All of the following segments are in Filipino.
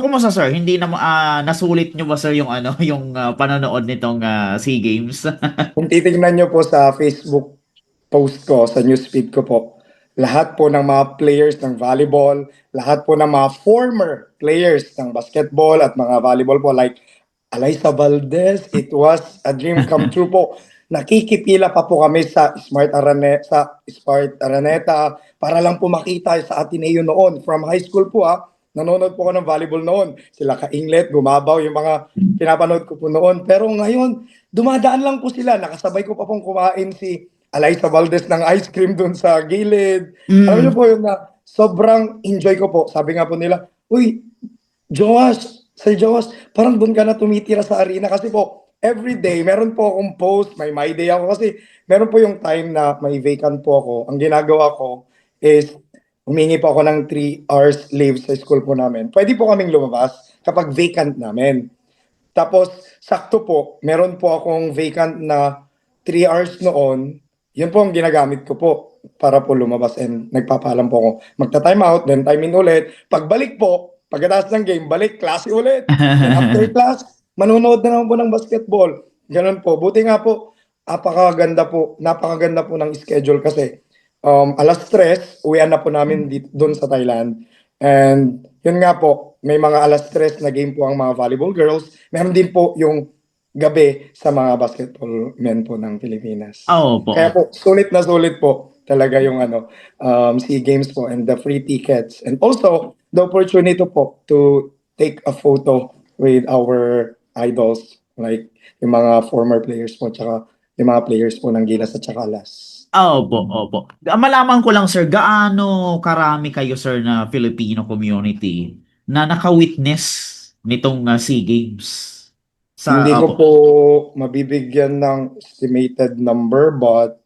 Kumusta sir? Hindi na nasulit nyo ba sir yung ano, yung panonood nitong SEA Games? Kung titignan nyo po sa Facebook post ko, sa newsfeed ko po, lahat po ng mga players ng volleyball, lahat po ng mga former players ng basketball at mga volleyball po like Alyssa Valdez, it was a dream come true po. Nakikipila pa po kami sa Smart Araneta para lang po makita sa Ateneo noon. From high school po nanonood po ako ng volleyball noon. Sila Ka-Inglet, Gumabaw, yung mga pinapanood ko po noon. Pero ngayon, dumadaan lang po sila. Nakasabay ko pa pong kumain si Alyssa Valdez ng ice cream dun sa gilid. Alam niyo Mm. po yung na sobrang enjoy ko po. Sabi nga po nila, uy, Joas, Sir Joas, parang doon ka na tumitira sa arena kasi po, every day, meron po akong post, may my day ako kasi meron po yung time na may vacant po ako. Ang ginagawa ko is humingi po ako ng 3 hours leave sa school po namin. Pwede po kaming lumabas kapag vacant namin. Tapos, sakto po, meron po akong vacant na 3 hours noon. Yun po ang ginagamit ko po para po lumabas and nagpapaalam po ako. Magta-time out, then time in ulit. Pagbalik po, pagkatapos ng game, balik, klase ulit. Then after class, manonood na naman po ng basketball. Ganun po. Buti nga po, napakaganda po ng schedule kasi 3:00, uwian na po namin doon sa Thailand. And yun nga po, may mga 3:00 na game po ang mga volleyball girls. Meron din po yung gabi sa mga basketball men po ng Pilipinas. Opo, Kaya opo. po, sulit po talaga yung SEA Games po and the free tickets. And also, the opportunity po to take a photo with our idols, like yung mga former players po, tsaka yung mga players po ng Gilas at tsaka Alas. Opo, opo. Malaman ko lang sir, gaano karami kayo sir na Filipino community na naka-witness nitong SEA Games? Hindi ko Opo. po mabibigyan ng estimated number but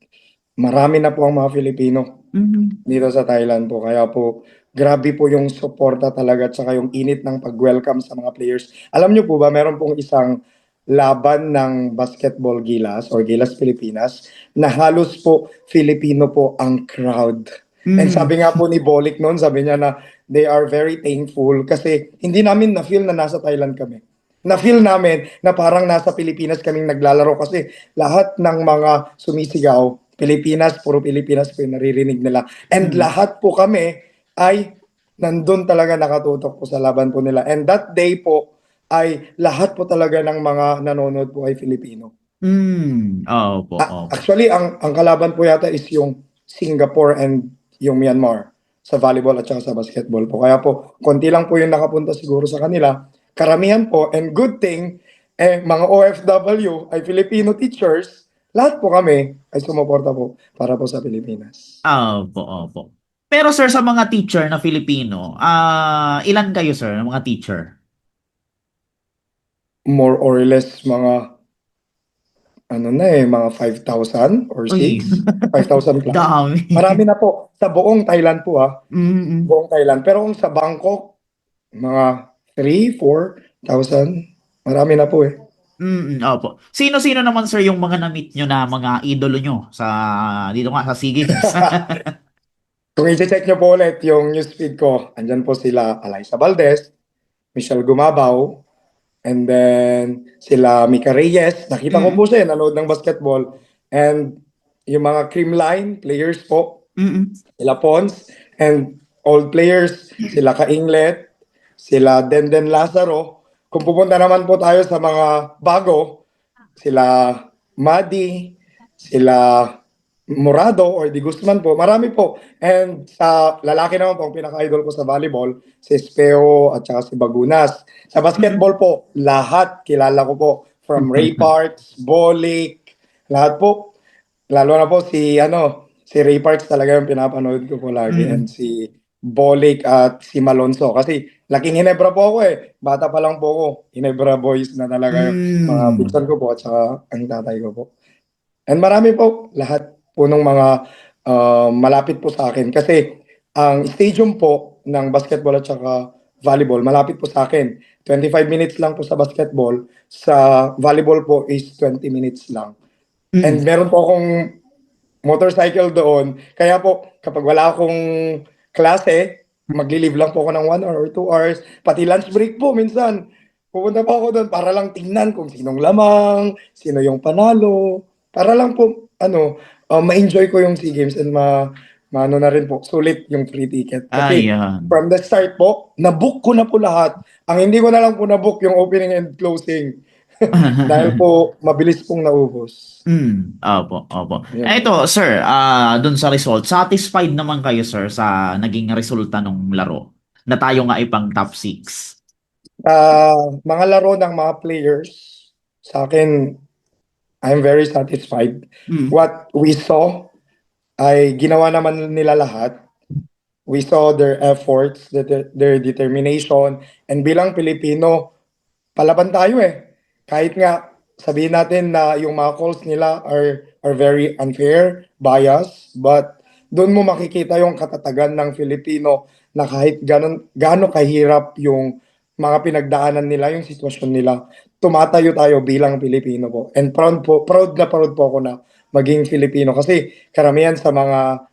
marami na po ang mga Filipino Mhm. dito sa Thailand po. Kaya po grabe po yung suporta talaga at saka yung init ng pag-welcome sa mga players. Alam niyo po ba, meron pong isang laban ng basketball Gilas or Gilas Pilipinas na halos po Filipino po ang crowd. And Mm. sabi nga po ni Bolik noon, sabi niya na they are very thankful kasi hindi namin na-feel na nasa Thailand kami. Na-feel namin na parang nasa Pilipinas kaming naglalaro kasi lahat ng mga sumisigaw, Pilipinas, puro Pilipinas po yung naririnig nila. And Mm. lahat po kami ay nandun talaga nakatutok po sa laban po nila. And that day po ay lahat po talaga ng mga nanonood po ay Filipino. Mm. Opo, opo. Actually, ang kalaban po yata is yung Singapore and yung Myanmar sa volleyball at saka sa basketball po. Kaya po, konti lang po yung nakapunta siguro sa kanila. Karamihan po, and good thing, mga OFW ay Filipino teachers, lahat po kami ay sumuporta po para po sa Pilipinas. Opo, opo. Pero sir, sa mga teacher na Filipino, ilan kayo sir, ng mga teacher? More or less mga mga 5,000 or Uy, 5,000 plus. dami. Marami na po sa buong Thailand po Mm. buong Thailand. Pero kung sa Bangkok, mga 3, 4,000. Marami na po eh. Mm, opo. Sino-sino naman sir yung mga na-meet nyo na mga idolo nyo sa dito nga sa SEA Games? Kung i-check nyo po ulit yung newsfeed ko, andyan po sila Alyssa Valdez, Michelle Gumabaw, and then sila Mika Reyes. Nakita ko po Mm. siya, nanood ng basketball. And yung mga creamline players po, Mm. sila Pons, and old players, sila Kainglet, sila Denden Lazaro. Kung pupunta naman po tayo sa mga bago, sila Madi, sila Morado or Di Guzman po. Marami po. And sa lalaki naman po, ang pinaka-idol ko sa volleyball, si Espeo at saka si Bagunas. Sa Mm. basketball po, lahat kilala ko po. From Ray Parks, Bolik, lahat po. Lalo na po si Ray Parks talaga yung pinapanood ko po lagi and Mm. si Bolik at si Malonzo. Kasi laking Hinebra po ako eh. Bata pa lang po ako. Hinebra boys na talaga yung mga Mm. pinsan ko po at saka ang tatay ko po. And marami po, lahat po ng mga malapit po sa akin. Kasi ang stadium po ng basketball at saka volleyball, malapit po sa akin. 25 minutes lang po sa basketball. Sa volleyball po is 20 minutes lang. And Mm. meron po akong motorcycle doon. Kaya po, kapag wala akong klase, magli-leave lang po ako ng 1 hour or 2 hours, pati lunch break po minsan. Pupunta po ako doon para lang tingnan kung sinong lamang, sino yung panalo, para lang po ano, ma-enjoy ko yung SEA Games and maano na rin po, sulit yung free ticket. Kasi Ayan. from the start po, na-book ko na po lahat. Ang hindi ko na lang po na-book yung opening and closing. Dahil po mabilis pong naubos. Opo, opo. Yun po. Ito, sir, dun sa result, satisfied naman kayo, sir, sa naging resulta ng laro na tayo nga ipang top 6. Mga laro ng mga players, sa akin, I'm very satisfied. Mm. What we saw ay ginawa naman nila lahat. We saw their efforts, their determination, and bilang Pilipino, palaban tayo eh. Kahit nga sabihin natin na yung mga calls nila are very unfair, biased, but doon mo makikita yung katatagan ng Filipino na kahit gaano kahirap yung mga pinagdaanan nila, yung sitwasyon nila, tumatayo tayo bilang Pilipino po. And proud po ako na maging Filipino kasi karamihan sa mga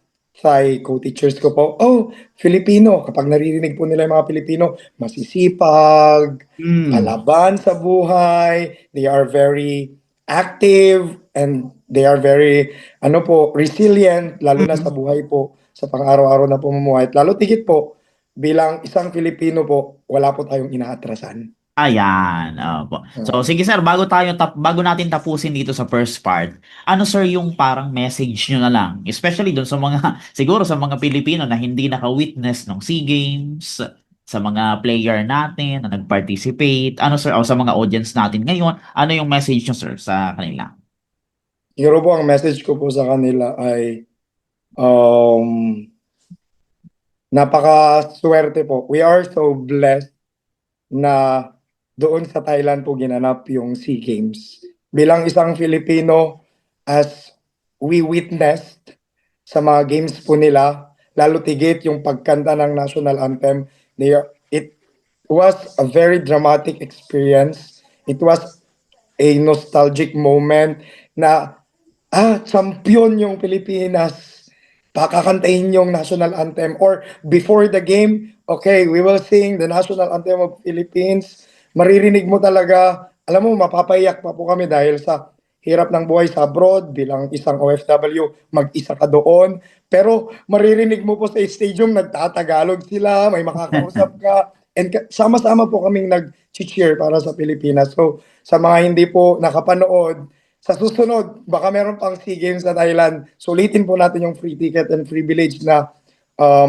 co-teachers ko po, oh, Filipino. Kapag naririnig po nila yung mga Pilipino, masisipag, Mm. palaban sa buhay, they are very active, and they are very, ano po, resilient, lalo na sa Mm. buhay po, sa pang-araw-araw na pamumuhay. At lalo tigit po, bilang isang Filipino po, wala po tayong inaatrasan. Ayan, opo. So, Ah, sige sir, bago natin tapusin dito sa first part, ano sir yung parang message nyo na lang, especially dun sa mga, siguro sa mga Pilipino na hindi naka-witness ng SEA Games, sa mga player natin na nag-participate, ano sir, o sa mga audience natin ngayon, ano yung message nyo sir sa kanila? siguro po ang message ko po sa kanila ay um, napaka-swerte po. We are so blessed na doon sa Thailand po ginanap yung SEA Games. Bilang isang Filipino, as we witnessed sa mga games po nila, lalo tigit yung pagkanta ng national anthem, it was a very dramatic experience. It was a nostalgic moment na, champion yung Pilipinas. Pakakantahin yung national anthem. Or before the game, okay, we will sing the national anthem of Philippines. Maririnig mo talaga, alam mo, mapapayak pa po kami dahil sa hirap ng buhay sa abroad, bilang isang OFW, mag-isa ka doon. Pero maririnig mo po sa stadium, nagtatagalog sila, may makakausap ka. And sama-sama po kaming nag-cheer para sa Pilipinas. So, sa mga hindi po nakapanood, sa susunod, baka meron pang SEA Games sa Thailand, sulitin po natin yung free ticket and privilege na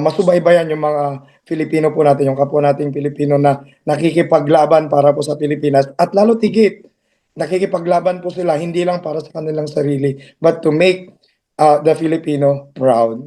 masubaybayan yung mga Filipino po natin, yung kapwa nating Pilipino na nakikipaglaban para po sa Pilipinas. At lalo tigit, nakikipaglaban po sila hindi lang para sa kanilang sarili, but to make the Filipino proud.